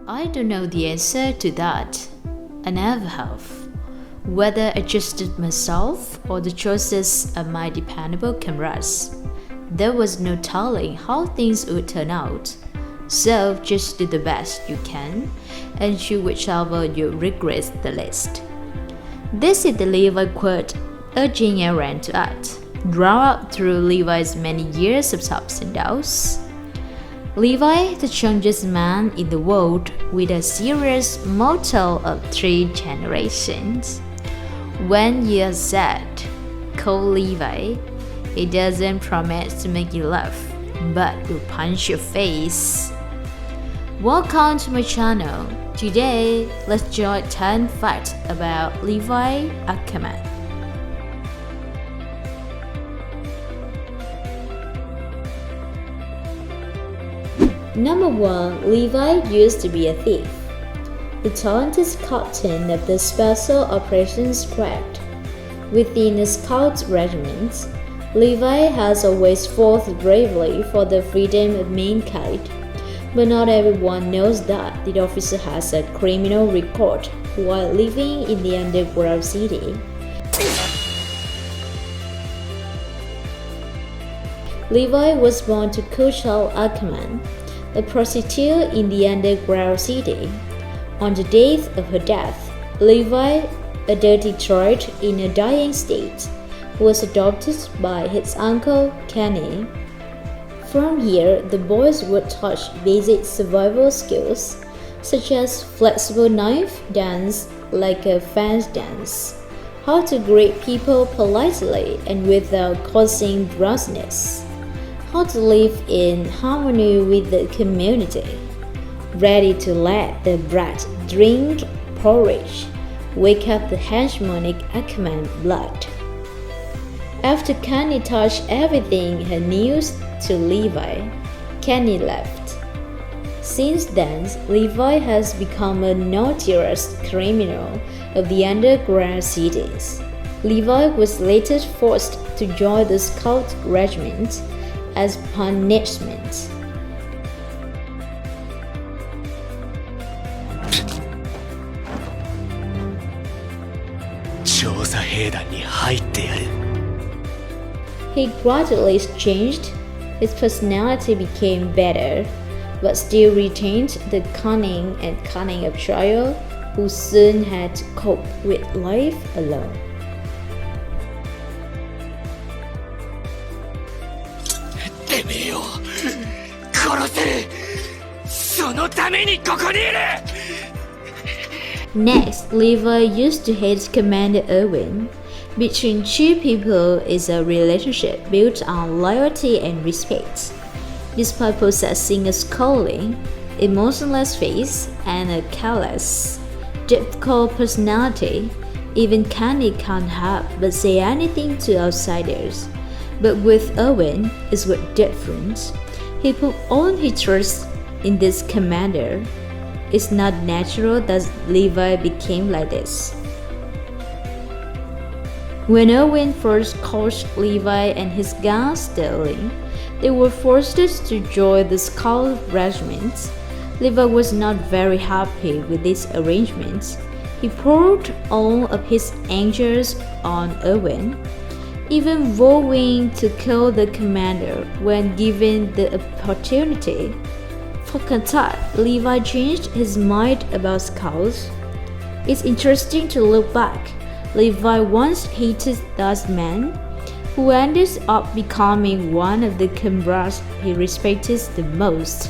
I don't know the answer to that. I never have. Whether I trusted myself or the choices of my dependable comrades, there was no telling how things would turn out. So just do the best you can and choose whichever you regret the least. This is the Levi quote urging Erwin to act, drawn out through Levi's many years of ups and downs. Levi, the youngest man in the world with a serious motto of 3 generations. When you are sad, call Levi. He doesn't promise to make you laugh, but will punch your face. Welcome to my channel. Today, let's join 10 facts about Levi Ackerman. Number 1. Levi used to be a thief. The talented captain of the Special Operations Squad. Within the Scout Regiment, Levi has always fought bravely for the freedom of mankind, but not everyone knows that the officer has a criminal record while living in the underground city. Levi was born to Commander Erwin, a prostitute in the underground city. On the day of her death, Levi, a dirty droid in a dying state, was adopted by his uncle Kenny. From here, the boys would touch basic survival skills such as flexible knife dance like a fence dance, how to greet people politely and without causing drowsiness, how to live in harmony with the community, ready to let the brat drink porridge, wake up the hegemonic Ackerman blood. After Kenny touched everything he knew to Levi, Kenny left. Since then, Levi has become a notorious criminal of the underground cities. Levi was later forced to join the Scout Regiment as punishment. He gradually changed. His personality became better, but still retained the cunning of child who soon had to cope with life alone. Next, Levi used to hate Commander Erwin. Between two people is a relationship built on loyalty and respect. Despite possessing a schooling, emotionless face, and a callous, difficult personality, even Kenny can't help but say anything to outsiders. But with Erwin, it's different. He put all his trust in this commander. It's not natural that Levi became like this. When Erwin first caught Levi and his gang stealing, they were forced to join the Scout Regiment. Levi was not very happy with this arrangement. He poured all of his anger on Erwin, even vowing to kill the commander when given the opportunity. For contact, Levi changed his mind about Scouts. It's interesting to look back. Levi once hated that man, who ended up becoming one of the comrades he respected the most.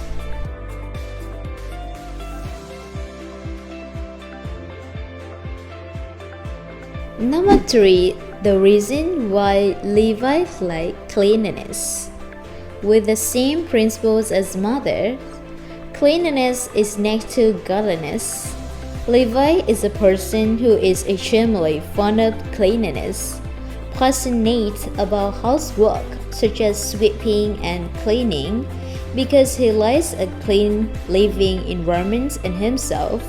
Number 3. The reason why Levi liked cleanliness. With the same principles as mother, cleanliness is next to godliness. Levi is a person who is extremely fond of cleanliness, passionate about housework such as sweeping and cleaning, because he likes a clean living environment in himself,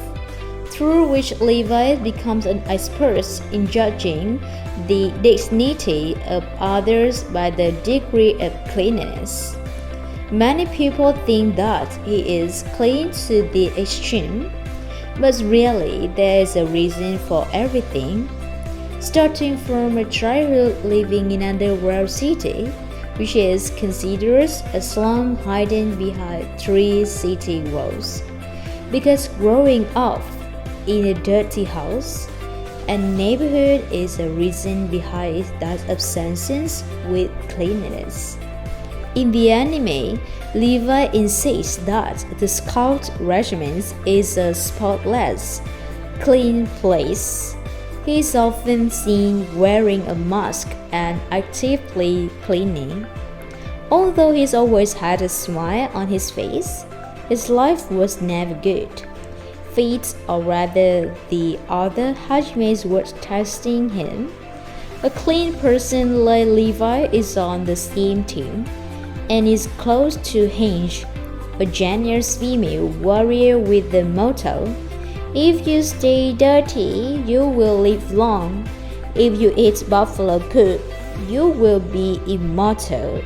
through which Levi becomes an expert in judging the dignity of others by the degree of cleanliness. Many people think that he is clean to the extreme, but really there is a reason for everything. Starting from a childhood living in an underground city, which is considered a slum hidden behind 3 city walls. Because growing up in a dirty house and neighborhood is a reason behind that obsession with cleanliness. In the anime, Levi insists that the scout regiment is a spotless, clean place. He is often seen wearing a mask and actively cleaning. Although he's always had a smile on his face, his life was never good. Fate, or rather the other hatchmates were testing him. A clean person like Levi is on the same team and is close to Hinge, a generous female warrior with the motto, "If you stay dirty, you will live long. If you eat buffalo poop, you will be immortal."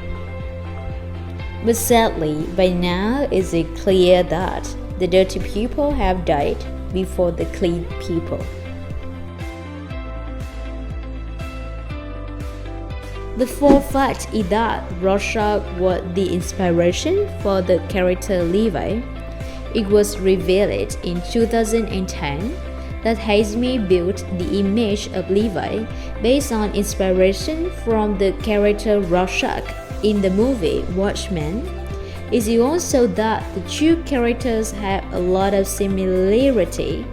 But sadly, by now it's clear that the dirty people have died before the clean people. The fourth fact is that Rorschach was the inspiration for the character Levi. It was revealed in 2010 that Hazmi built the image of Levi based on inspiration from the character Rorschach in the movie Watchmen. It is also that the two characters have a lot of similarity.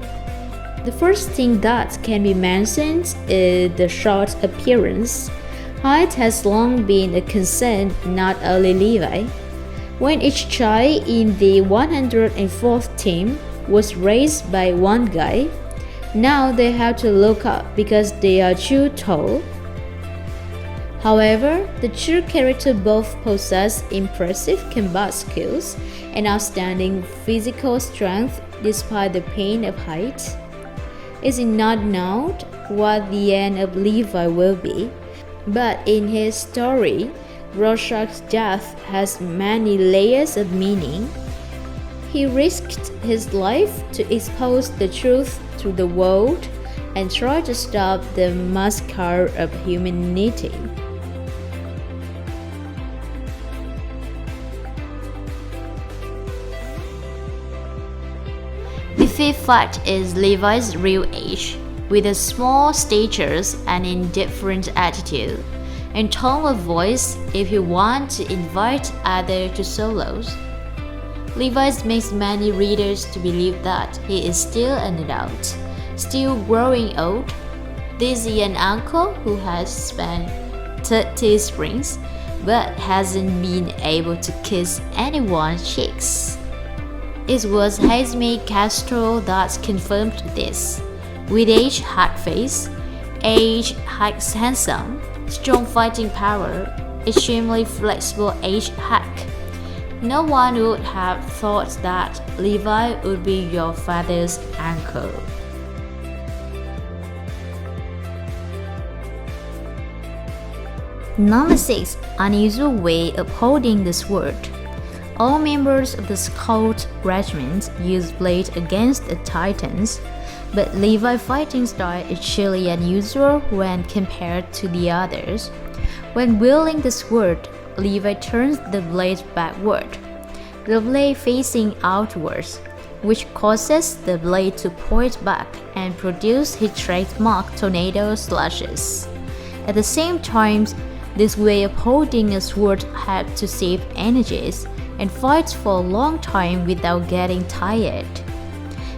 The first thing that can be mentioned is the short appearance. Height has long been a concern, not only Levi. When each child in the 104th team was raised by one guy, now they have to look up because they are too tall. However, the two characters both possess impressive combat skills and outstanding physical strength despite the pain of height. It is not known what the end of Levi will be, but in his story, Rorschach's death has many layers of meaning. He risked his life to expose the truth to the world and try to stop the massacre of humanity. The fifth fact is Levi's real age. With a small stature and indifferent attitude and tone of voice if you want to invite others to solos. Levi makes many readers to believe that he is still an adult, still growing old. This is an uncle who has spent 30 springs but hasn't been able to kiss anyone's cheeks. It was Jaime Castro that confirmed this. With age, hard face, age, high handsome, strong fighting power, extremely flexible age hack. No one would have thought that Levi would be your father's uncle. Number 6. Unusual way of holding the sword. All members of the Scout regiment use blade against the Titans, but Levi's fighting style is truly unusual when compared to the others. When wielding the sword, Levi turns the blade backward, the blade facing outwards, which causes the blade to point back and produce his trademark tornado slashes. At the same time, this way of holding a sword had to save energies and fight for a long time without getting tired.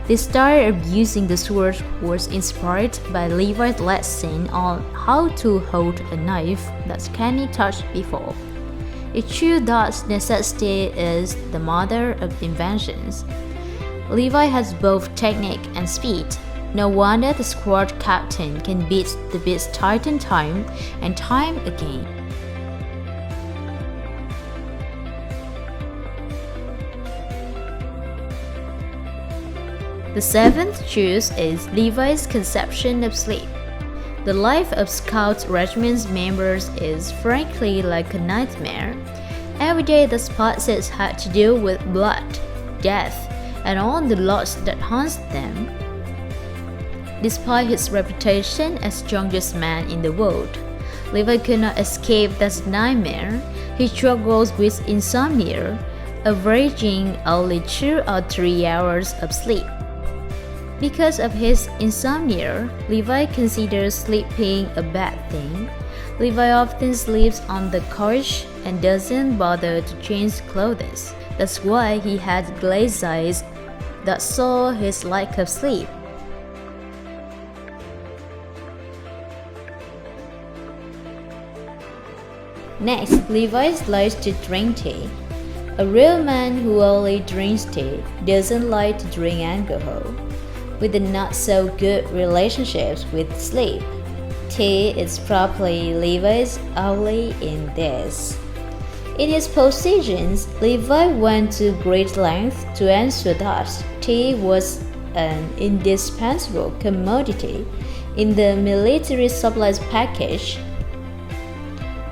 This style of using the sword was inspired by Levi's lesson on how to hold a knife that Kenny touched before. It's true that necessity is the mother of inventions. Levi has both technique and speed. No wonder the squad captain can beat the Beast Titan time and time again. The seventh truth is Levi's conception of sleep. The life of Scout Regiment's members is frankly like a nightmare. Every day the Spartans had to deal with blood, death, and all the loss that haunts them. Despite his reputation as strongest man in the world, Levi could not escape that nightmare. He struggles with insomnia, averaging only 2 or 3 hours of sleep. Because of his insomnia, Levi considers sleeping a bad thing. Levi often sleeps on the couch and doesn't bother to change clothes. That's why he had glazed eyes that saw his lack of sleep. Next, Levi likes to drink tea. A real man who only drinks tea doesn't like to drink alcohol. With the not so good relationships with sleep, tea is probably Levi's ally in this. In his positions, Levi went to great lengths to ensure that tea was an indispensable commodity in the military supplies package.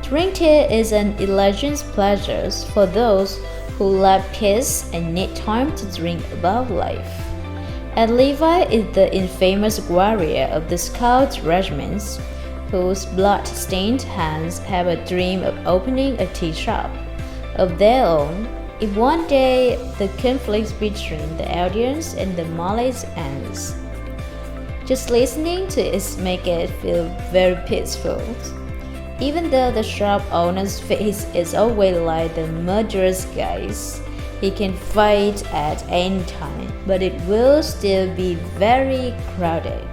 Drink tea is an elegant pleasure for those who love peace and need time to drink about life. And Levi is the infamous warrior of the Scout regiments, whose blood-stained hands have a dream of opening a tea shop of their own if one day the conflict between the audience and the Malays ends. Just listening to it makes it feel very peaceful. Even though the shop owner's face is always like the murderous guys, he can fight at any time, but it will still be very crowded.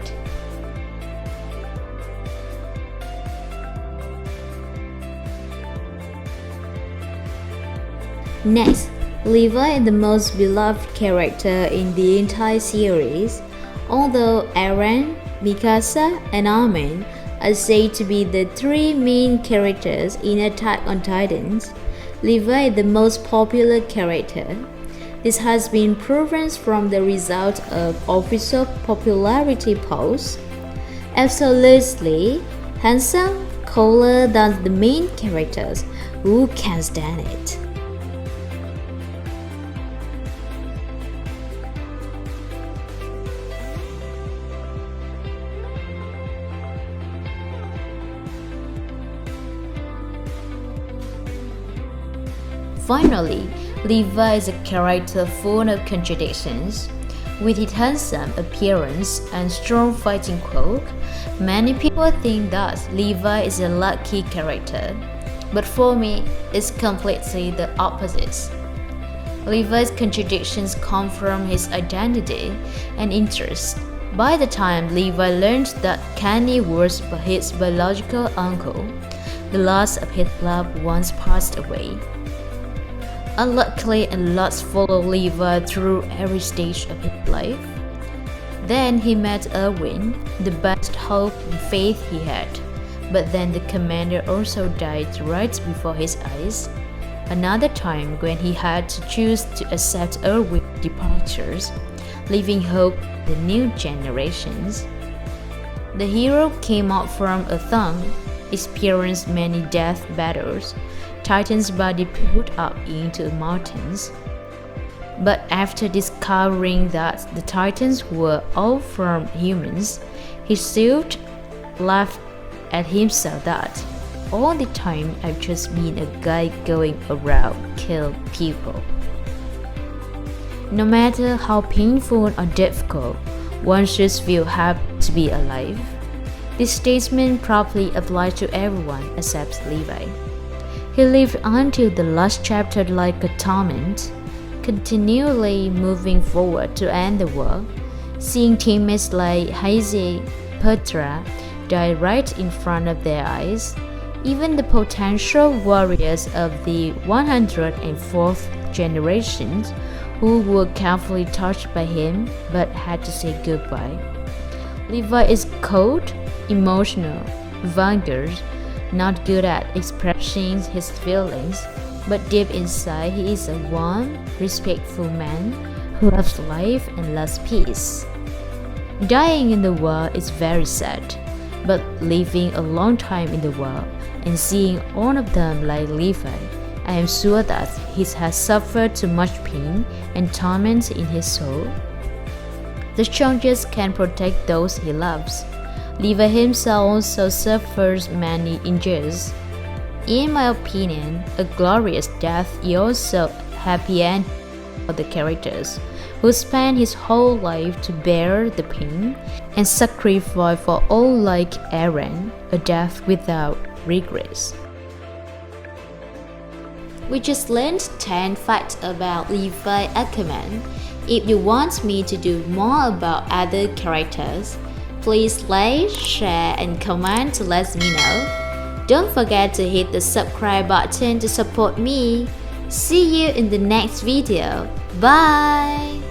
Next, Levi is the most beloved character in the entire series. Although Eren, Mikasa, and Armin are said to be the 3 main characters in Attack on Titans, Levi is the most popular character. This has been proven from the result of official popularity polls. Absolutely handsome, cooler than the main characters. Who can stand it? Finally, Levi is a character full of contradictions. With his handsome appearance and strong fighting quirk, many people think that Levi is a lucky character. But for me, it's completely the opposite. Levi's contradictions come from his identity and interests. By the time Levi learned that Kenny was his biological uncle, the loss of his love once passed away. Unluckily, and loss followed Levi through every stage of his life. Then he met Erwin, the best hope and faith he had. But then the commander also died right before his eyes. Another time when he had to choose to accept Erwin's departures, leaving hope to the new generations. The hero came out from a thumb, experienced many death battles. Titan's body pulled up into mountains. But after discovering that the Titans were all from humans, he still laughed at himself that all the time I've just been a guy going around killing people. No matter how painful or difficult, one should feel happy to be alive. This statement probably applies to everyone except Levi. He lived until the last chapter like a torment, continually moving forward to end the war, seeing teammates like Heise, Petra die right in front of their eyes. Even the potential warriors of the 104th generation who were carefully touched by him but had to say goodbye. Levi is cold, emotional, vulgar, not good at expressing his feelings, but deep inside he is a warm, respectful man who loves life and loves peace. Dying in the war is very sad, but living a long time in the war and seeing all of them like Levi I am sure that he has suffered too much pain and torment in his soul. The soldiers can protect those he loves. Levi himself also suffers many injuries. In my opinion, a glorious death is also a happy end for the characters who spend his whole life to bear the pain and sacrifice for all, like Erwin, a death without regrets. We just learned 10 facts about Levi Ackerman. If you want me to do more about other characters, please like, share, and comment to let me know. Don't forget to hit the subscribe button to support me. See you in the next video. Bye!